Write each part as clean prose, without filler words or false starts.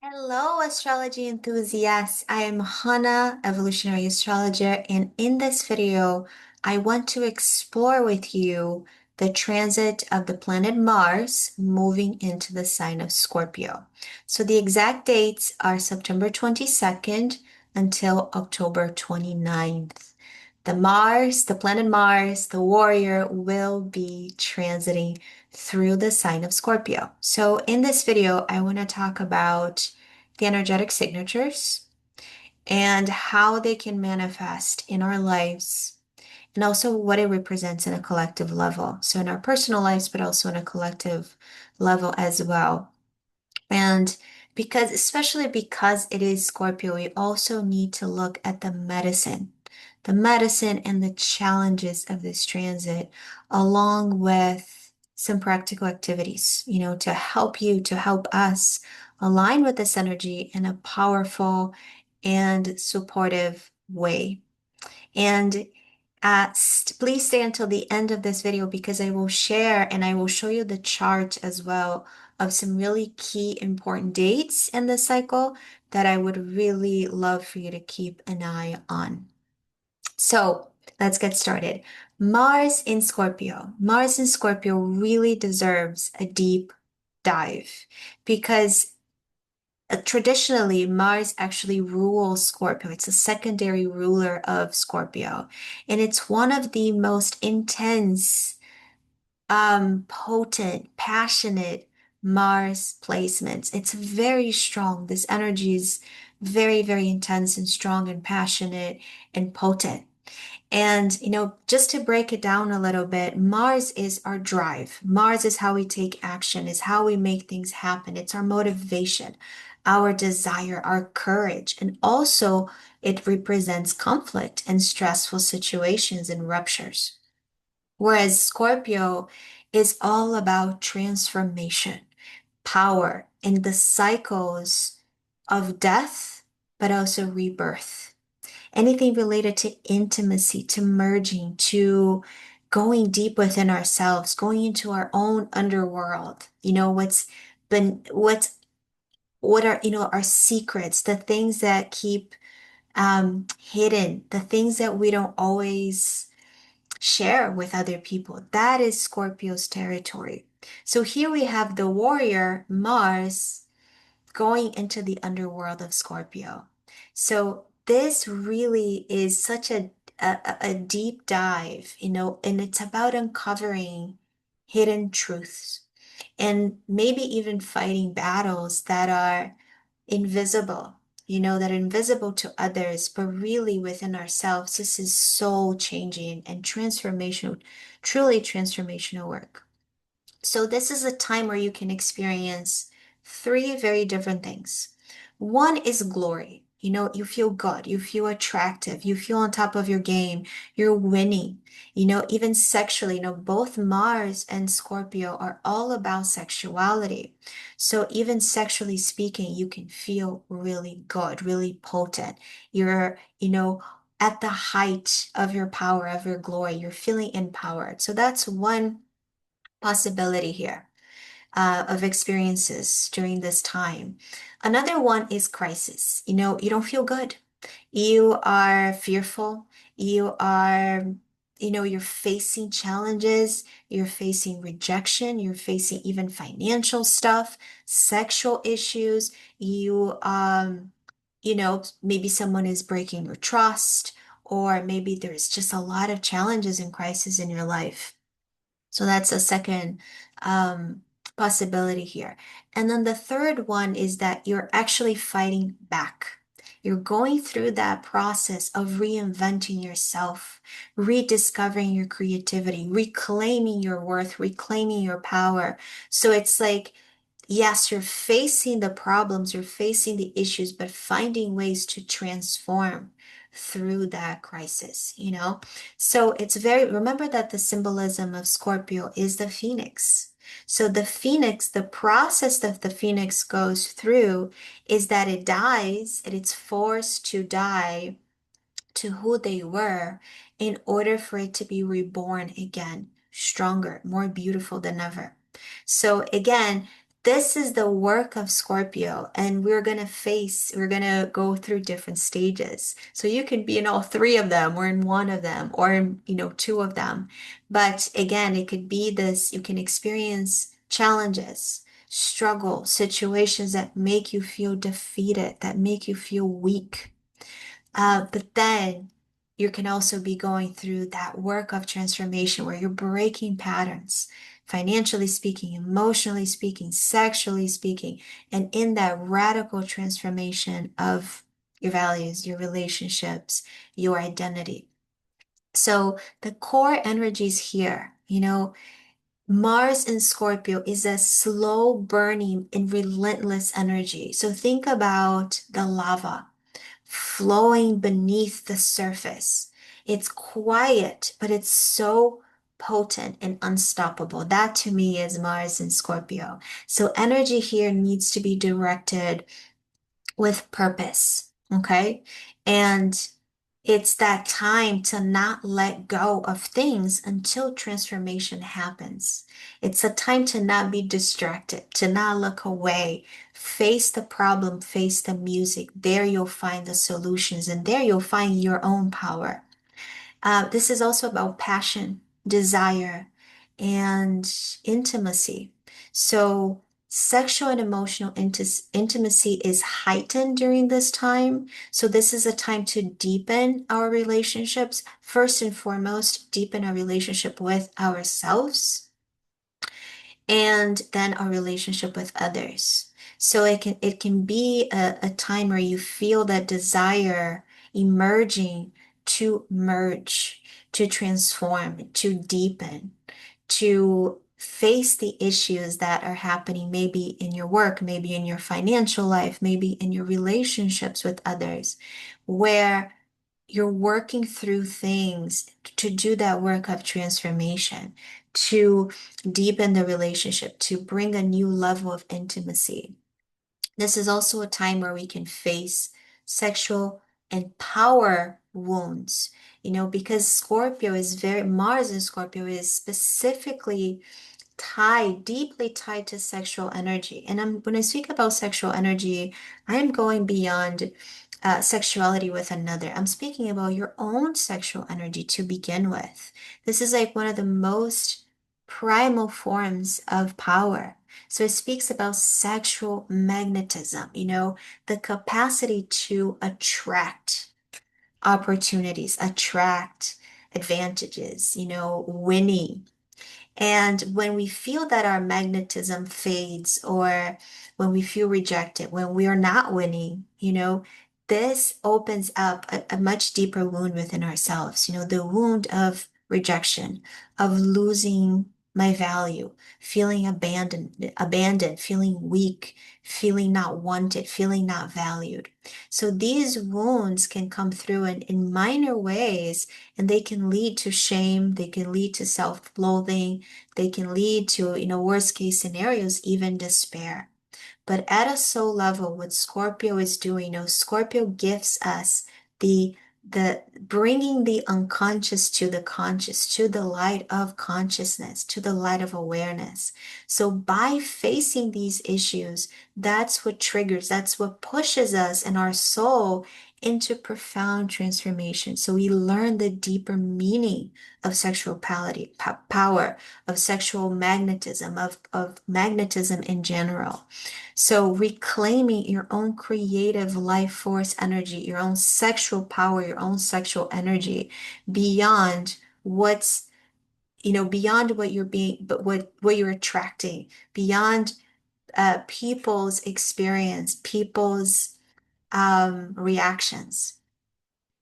Hello, astrology enthusiasts. I am Hana, evolutionary astrologer, and in this video, I want to explore with you the transit of the planet Mars moving into the sign of Scorpio. So the exact dates are September 22nd until October 29th. The planet Mars, the warrior, will be transiting through the sign of Scorpio. So in this video, I want to talk about the energetic signatures and how they can manifest in our lives, and also what it represents in a collective level. So in our personal lives, but also in a collective level as well. And especially because it is Scorpio, we also need to look at the medicine and the challenges of this transit, along with some practical activities, to help us align with this energy in a powerful and supportive way. And please stay until the end of this video because I will share and I will show you the chart as well of some really key important dates in this cycle that I would really love for you to keep an eye on. So let's get started. Mars in Scorpio. Mars in Scorpio really deserves a deep dive because traditionally, Mars actually rules Scorpio. It's a secondary ruler of Scorpio, and it's one of the most intense, potent, passionate Mars placements. It's very strong. This energy is very, very intense and strong and passionate and potent. And, just to break it down a little bit, Mars is our drive. Mars is how we take action, is how we make things happen. It's our motivation, our desire, our courage. And also, it represents conflict and stressful situations and ruptures. Whereas Scorpio is all about transformation, power, and the cycles of death, but also rebirth. Anything related to intimacy, to merging, to going deep within ourselves, going into our own underworld. What are, our secrets, the things that keep hidden, the things that we don't always share with other people. That is Scorpio's territory. So here we have the warrior, Mars, going into the underworld of Scorpio. So this really is such a deep dive, and it's about uncovering hidden truths and maybe even fighting battles that are invisible, that are invisible to others, but really within ourselves. This is soul changing and transformational, truly transformational work. So this is a time where you can experience three very different things. One is glory. You feel good, you feel attractive, you feel on top of your game, you're winning. Even sexually, both Mars and Scorpio are all about sexuality. So even sexually speaking, you can feel really good, really potent. You're, at the height of your power, of your glory. You're feeling empowered. So that's one possibility here of experiences during this time. Another one is crisis. You don't feel good. You are fearful. You're facing challenges. You're facing rejection. You're facing even financial stuff, sexual issues. Maybe someone is breaking your trust, or maybe there's just a lot of challenges and crises in your life. So that's a second um, possibility here. And then the third one is that you're actually fighting back. You're going through that process of reinventing yourself, rediscovering your creativity, reclaiming your worth, reclaiming your power. So it's like, yes, you're facing the problems, you're facing the issues, but finding ways to transform through that crisis. So remember that the symbolism of Scorpio is the phoenix. So the phoenix, the process that the phoenix goes through is that it dies, and it's forced to die to who they were in order for it to be reborn again, stronger, more beautiful than ever. So again, this is the work of Scorpio, and we're going to go through different stages. So you can be in all three of them, or in one of them, or in, two of them. But again, it could be this, you can experience challenges, struggle, situations that make you feel defeated, that make you feel weak. But then you can also be going through that work of transformation where you're breaking patterns, financially speaking, emotionally speaking, sexually speaking, and in that radical transformation of your values, your relationships, your identity. So the core energies here, Mars in Scorpio is a slow burning and relentless energy. So think about the lava flowing beneath the surface. It's quiet, but it's so potent and unstoppable. That to me is Mars in Scorpio. So energy here needs to be directed with purpose, okay? And it's that time to not let go of things until transformation happens. It's a time to not be distracted, to not look away. Face the problem, face the music. There you'll find the solutions, and there you'll find your own power. This is also about passion, desire, and intimacy. So, sexual and emotional intimacy is heightened during this time. So, this is a time to deepen our relationships. First and foremost, deepen our relationship with ourselves and then our relationship with others. So it can be a time where you feel that desire emerging to merge, to transform, to deepen, to face the issues that are happening maybe in your work, maybe in your financial life, maybe in your relationships with others, where you're working through things to do that work of transformation, to deepen the relationship, to bring a new level of intimacy. This is also a time where we can face sexual and power wounds, because Mars in Scorpio is specifically deeply tied to sexual energy. And when I speak about sexual energy, I am going beyond sexuality with another. I'm speaking about your own sexual energy to begin with. This is like one of the most primal forms of power. So it speaks about sexual magnetism, the capacity to attract opportunities, attract advantages, winning, and when we feel that our magnetism fades, or when we feel rejected, when we are not winning, this opens up a much deeper wound within ourselves, the wound of rejection, of losing my value, feeling abandoned, feeling weak, feeling not wanted, feeling not valued. So these wounds can come through in minor ways, and they can lead to shame, they can lead to self-loathing, they can lead to, worst case scenarios, even despair. But at a soul level, what Scorpio is doing, Scorpio gives us the bringing the unconscious to the conscious, to the light of consciousness, to the light of awareness. So by facing these issues, that's what pushes us and our soul into profound transformation. So we learn the deeper meaning of power, of sexual magnetism, of magnetism in general. So reclaiming your own creative life force energy, your own sexual power, your own sexual energy beyond beyond what you're being, but what you're attracting, beyond people's experience, people's reactions.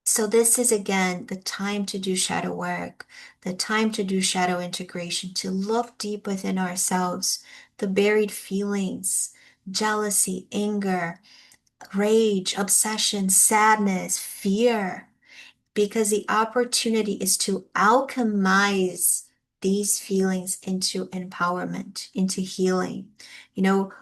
So this is again the time to do shadow work, the time to do shadow integration, to look deep within ourselves, the buried feelings, jealousy, anger, rage, obsession, sadness, fear, because the opportunity is to alchemize these feelings into empowerment, into healing. You know,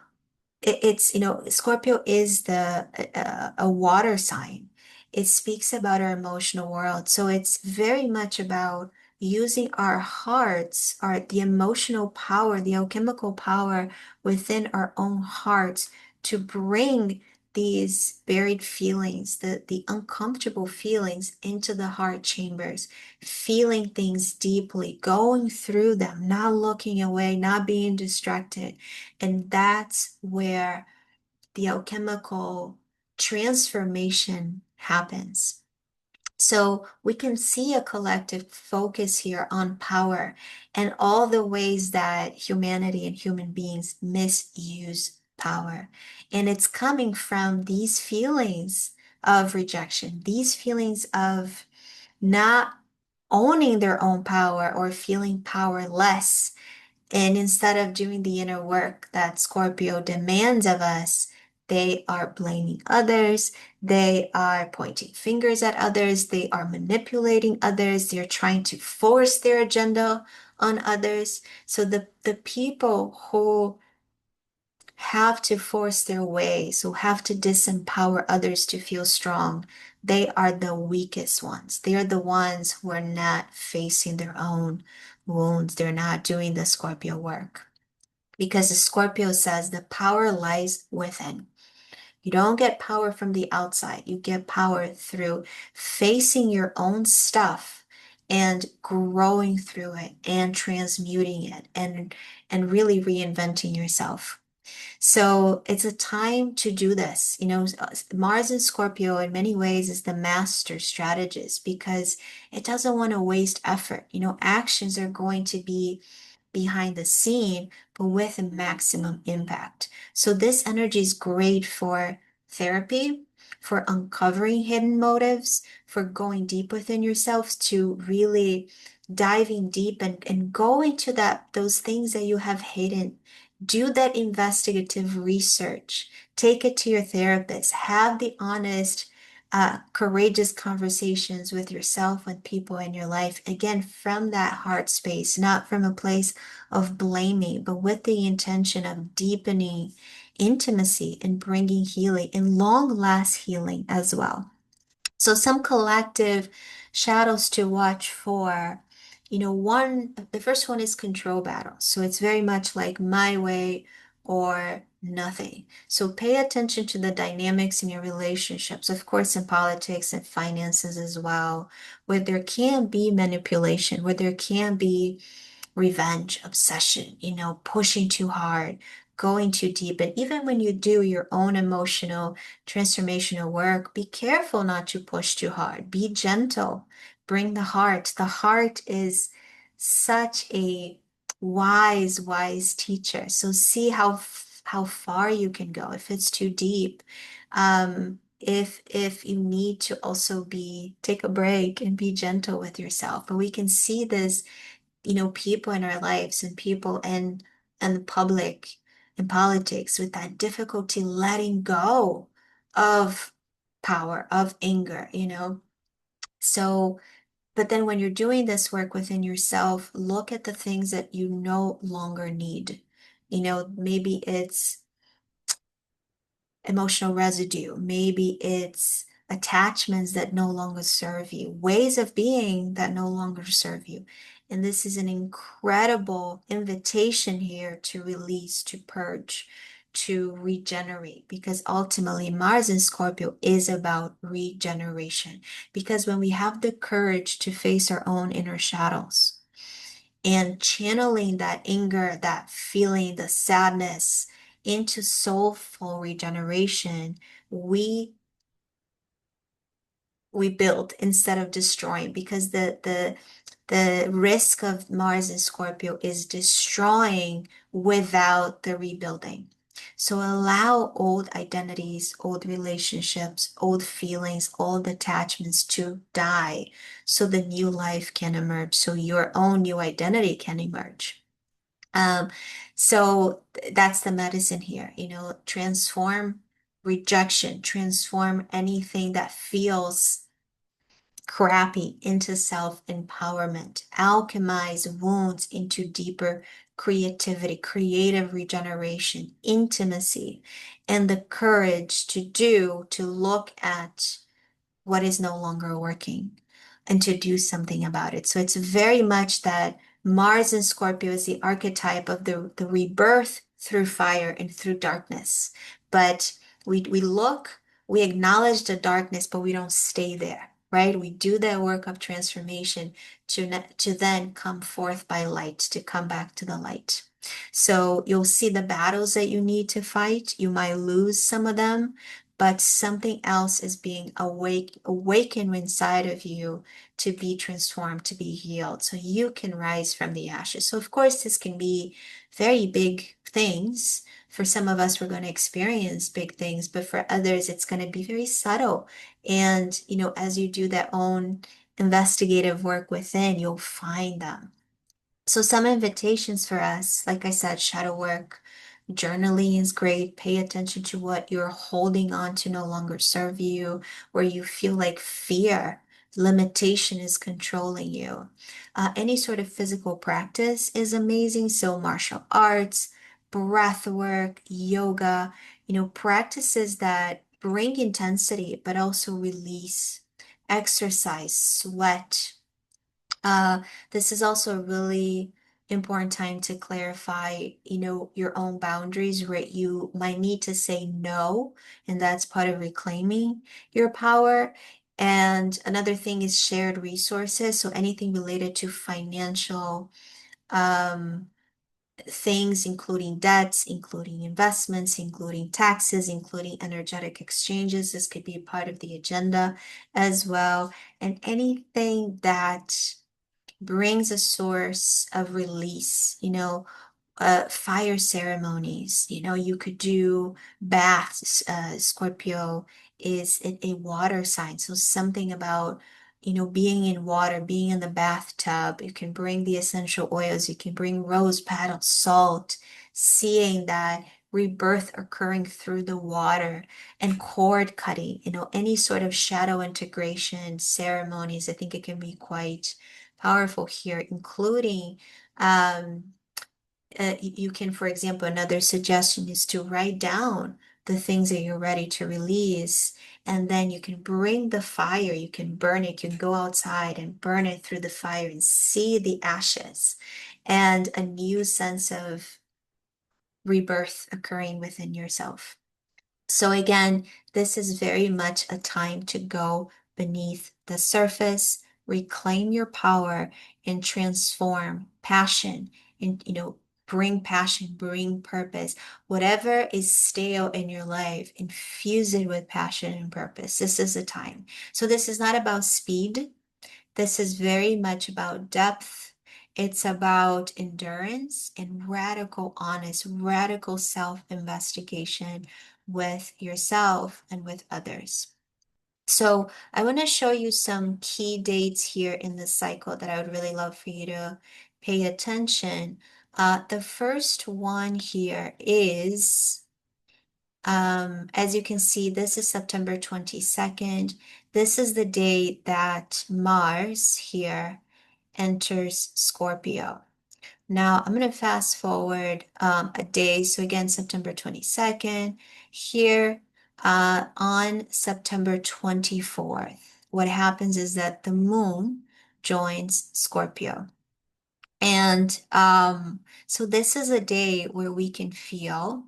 it's, Scorpio is a water sign. It speaks about our emotional world. So it's very much about using our hearts, the emotional power, the alchemical power within our own hearts to bring these buried feelings, the uncomfortable feelings into the heart chambers, feeling things deeply, going through them, not looking away, not being distracted. And that's where the alchemical transformation happens. So we can see a collective focus here on power and all the ways that humanity and human beings misuse power. And it's coming from these feelings of rejection, these feelings of not owning their own power or feeling powerless. And instead of doing the inner work that Scorpio demands of us, they are blaming others. They are pointing fingers at others. They are manipulating others. They're trying to force their agenda on others. So the people who have to force their way, so have to disempower others to feel strong, they are the weakest ones. They are the ones who are not facing their own wounds. They're not doing the Scorpio work. Because the Scorpio says the power lies within. You don't get power from the outside. You get power through facing your own stuff and growing through it and transmuting it and really reinventing yourself. So it's a time to do this. Mars in Scorpio in many ways is the master strategist because it doesn't want to waste effort. Actions are going to be behind the scene, but with a maximum impact. So this energy is great for therapy, for uncovering hidden motives, for going deep within yourselves to really diving deep and go into those things that you have hidden. Do that investigative research. Take it to your therapist. Have the honest, courageous conversations with yourself and people in your life. Again, from that heart space, not from a place of blaming, but with the intention of deepening intimacy and bringing healing and long last healing as well. So some collective shadows to watch for, the first one is control battle. So it's very much like my way or nothing. So pay attention to the dynamics in your relationships, of course, in politics and finances as well, where there can be manipulation, where there can be revenge, obsession, pushing too hard, going too deep. And even when you do your own emotional transformational work, be careful not to push too hard. Be gentle. Bring the heart. The heart is such a wise teacher. So see how far you can go if it's too deep. If you need to also take a break and be gentle with yourself. But we can see this, people in our lives and people and the public in politics with that difficulty letting go of power, of anger. So, but then when you're doing this work within yourself, look at the things that you no longer need. Maybe it's emotional residue. Maybe it's attachments that no longer serve you, ways of being that no longer serve you. And this is an incredible invitation here to release, to purge, to regenerate, because ultimately Mars in Scorpio is about regeneration. Because when we have the courage to face our own inner shadows, and channeling that anger, that feeling, the sadness into soulful regeneration, we build instead of destroying, because the risk of Mars in Scorpio is destroying without the rebuilding. So allow old identities, old relationships, old feelings, old attachments to die so the new life can emerge, so your own new identity can emerge. Um, so that's the medicine here, transform rejection, transform anything that feels crappy into self-empowerment, alchemize wounds into deeper creativity, creative regeneration, intimacy, and the courage to look at what is no longer working. and to do something about it. So it's very much that Mars in Scorpio is the archetype of the rebirth through fire and through darkness. But we look, we acknowledge the darkness, but we don't stay there, right? We do that work of transformation to then come forth by light, to come back to the light. So you'll see the battles that you need to fight. You might lose some of them, but something else is being awakened inside of you to be transformed, to be healed, so you can rise from the ashes. So of course, this can be very big things. For some of us, we're going to experience big things, but for others, it's going to be very subtle. And, as you do that own investigative work within, you'll find them. So some invitations for us, like I said, shadow work, journaling is great. Pay attention to what you're holding on to no longer serve you, where you feel like fear, limitation is controlling you. Any sort of physical practice is amazing. So martial arts, breath work, yoga, practices that bring intensity, but also release, exercise, sweat. uh, this is also a really important time to clarify, your own boundaries where you might need to say no, and that's part of reclaiming your power. And another thing is shared resources. So anything related to financial um, things, including debts, including investments, including taxes, including energetic exchanges. This could be a part of the agenda as well. And anything that brings a source of release, fire ceremonies. You could do baths. Scorpio is a water sign, so something about, being in water, being in the bathtub. You can bring the essential oils, you can bring rose petals, salt, seeing that rebirth occurring through the water, and cord cutting, any sort of shadow integration ceremonies. I think it can be quite powerful here, including you can, for example, another suggestion is to write down the things that you're ready to release, and then you can bring the fire, you can burn it, you can go outside and burn it through the fire and see the ashes and a new sense of rebirth occurring within yourself. So again, this is very much a time to go beneath the surface, reclaim your power, and transform passion, and bring passion, bring purpose. Whatever is stale in your life, infuse it with passion and purpose. This is the time. So this is not about speed. This is very much about depth. It's about endurance and radical, honest, radical self-investigation with yourself and with others. So I want to show you some key dates here in the cycle that I would really love for you to pay attention. The first one here is, as you can see, this is September 22nd. This is the day that Mars here enters Scorpio. Now I'm going to fast forward a day. So again, September 22nd. Here on September 24th, what happens is that the moon joins Scorpio. And so this is a day where we can feel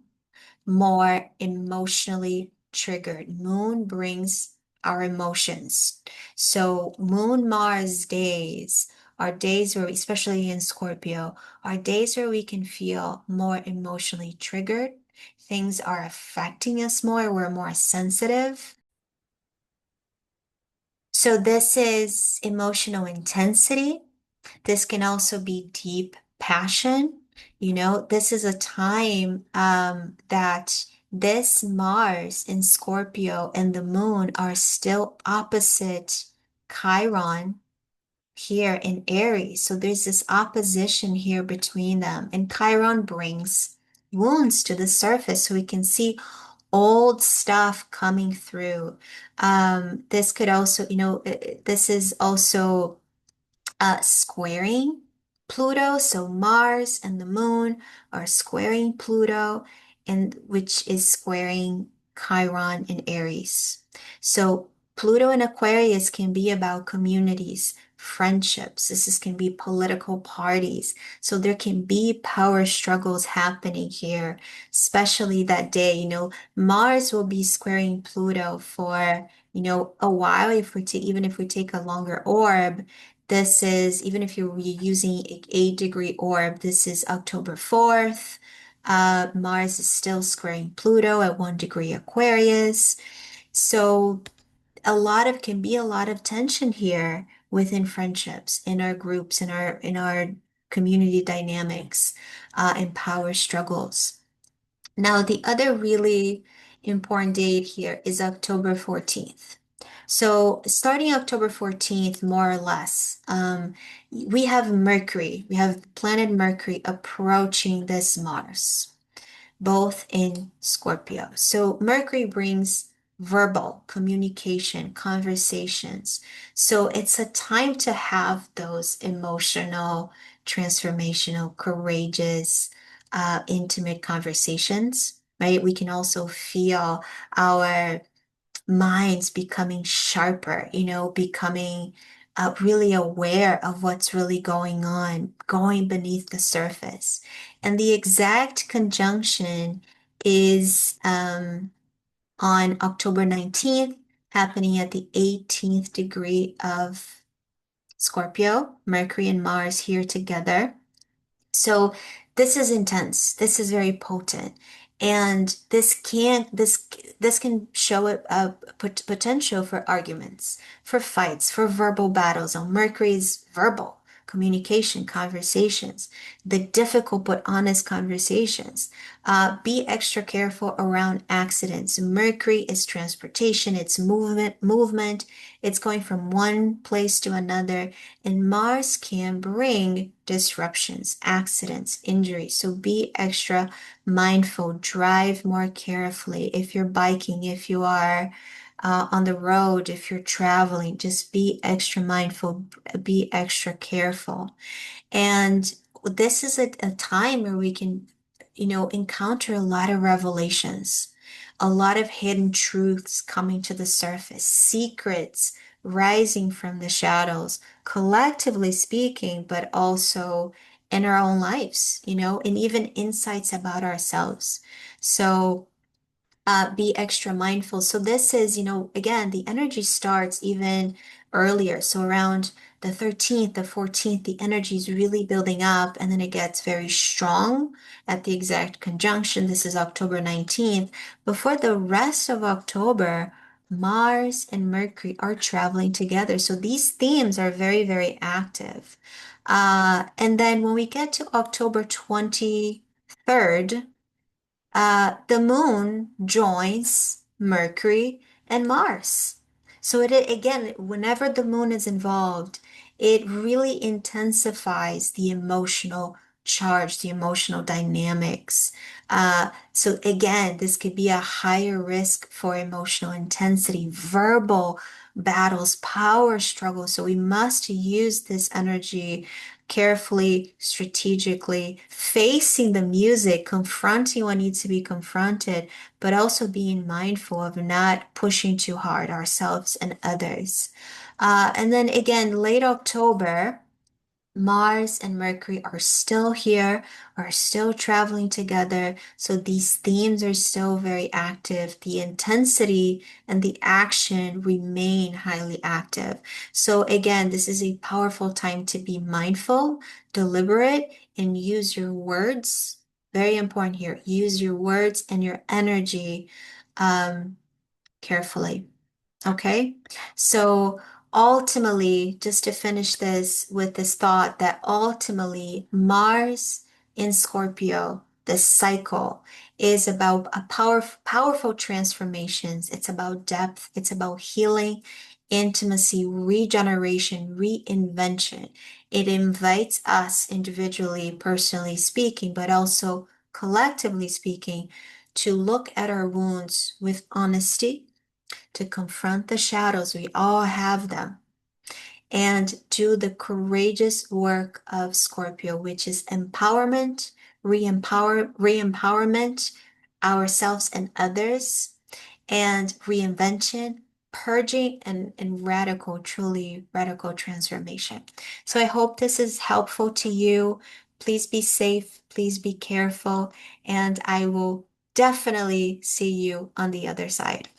more emotionally triggered. Moon brings our emotions. So Moon Mars days are days where, especially in Scorpio, are days where we can feel more emotionally triggered. Things are affecting us more. We're more sensitive. So this is emotional intensity. This can also be deep passion. This is a time that this Mars in Scorpio and the moon are still opposite Chiron here in Aries. So there's this opposition here between them. And Chiron brings wounds to the surface so we can see old stuff coming through. This could also, this is also squaring Pluto. So Mars and the moon are squaring Pluto, and which is squaring Chiron in Aries. So Pluto in Aquarius can be about communities, friendships. Can be political parties. So there can be power struggles happening here, especially that day. Mars will be squaring Pluto for, a while. Even if we take a longer orb, this is, even if you're using a 8-degree orb, this is October 4th. Mars is still squaring Pluto at 1 degree Aquarius. So can be a lot of tension here within friendships, in our groups, in our community dynamics, and power struggles. Now, the other really important date here is October 14th. So starting October 14th, more or less, we have planet Mercury approaching this Mars, both in Scorpio. So Mercury brings verbal communication, conversations. So it's a time to have those emotional, transformational, courageous, intimate conversations, right? We can also feel our minds becoming sharper, becoming really aware of what's really going on, going beneath the surface. And the exact conjunction is on October 19th, happening at the 18th degree of Scorpio, Mercury and Mars here together. So this is intense. This is very potent. And this can show a potential for arguments, for fights, for verbal battles. On Mercury's verbal communication, conversations, the difficult but honest conversations. Be extra careful around accidents. Mercury is transportation, it's movement. It's going from one place to another, and Mars can bring disruptions, accidents, injuries. So be extra mindful, drive more carefully. If you're biking, if you are on the road, if you're traveling, just be extra mindful, be extra careful. And this is a time where we can, encounter a lot of revelations, a lot of hidden truths coming to the surface, secrets rising from the shadows, collectively speaking, but also in our own lives, and even insights about ourselves. So, be extra mindful. So this is, again, the energy starts even earlier. So around the 13th, the 14th, the energy is really building up, and then it gets very strong at the exact conjunction. This is October 19th. Before the rest of October, Mars and Mercury are traveling together. So these themes are very, very active. And then when we get to October 23rd, the moon joins Mercury and Mars. So again, whenever the moon is involved, it really intensifies the emotional charge, the emotional dynamics. So again, this could be a higher risk for emotional intensity, verbal battles, power struggles. So we must use this energy carefully, strategically, facing the music, confronting what needs to be confronted, but also being mindful of not pushing too hard ourselves and others. And then again, late October, Mars and Mercury are still here, are still traveling together. So these themes are still very active. The intensity and the action remain highly active. So again, this is a powerful time to be mindful, deliberate, and use your words. Very important here. Use your words and your energy carefully. Okay, so ultimately, just to finish this with this thought that ultimately Mars in Scorpio, the cycle is about a powerful transformations. It's about depth, it's about healing, intimacy, regeneration, reinvention. It invites us individually, personally speaking, but also collectively speaking, to look at our wounds with honesty, to confront the shadows. We all have them. And do the courageous work of Scorpio, which is empowerment, re-empowerment ourselves and others, and reinvention, purging and radical, truly radical transformation. So I hope this is helpful to you. Please be safe, please be careful, and I will definitely see you on the other side.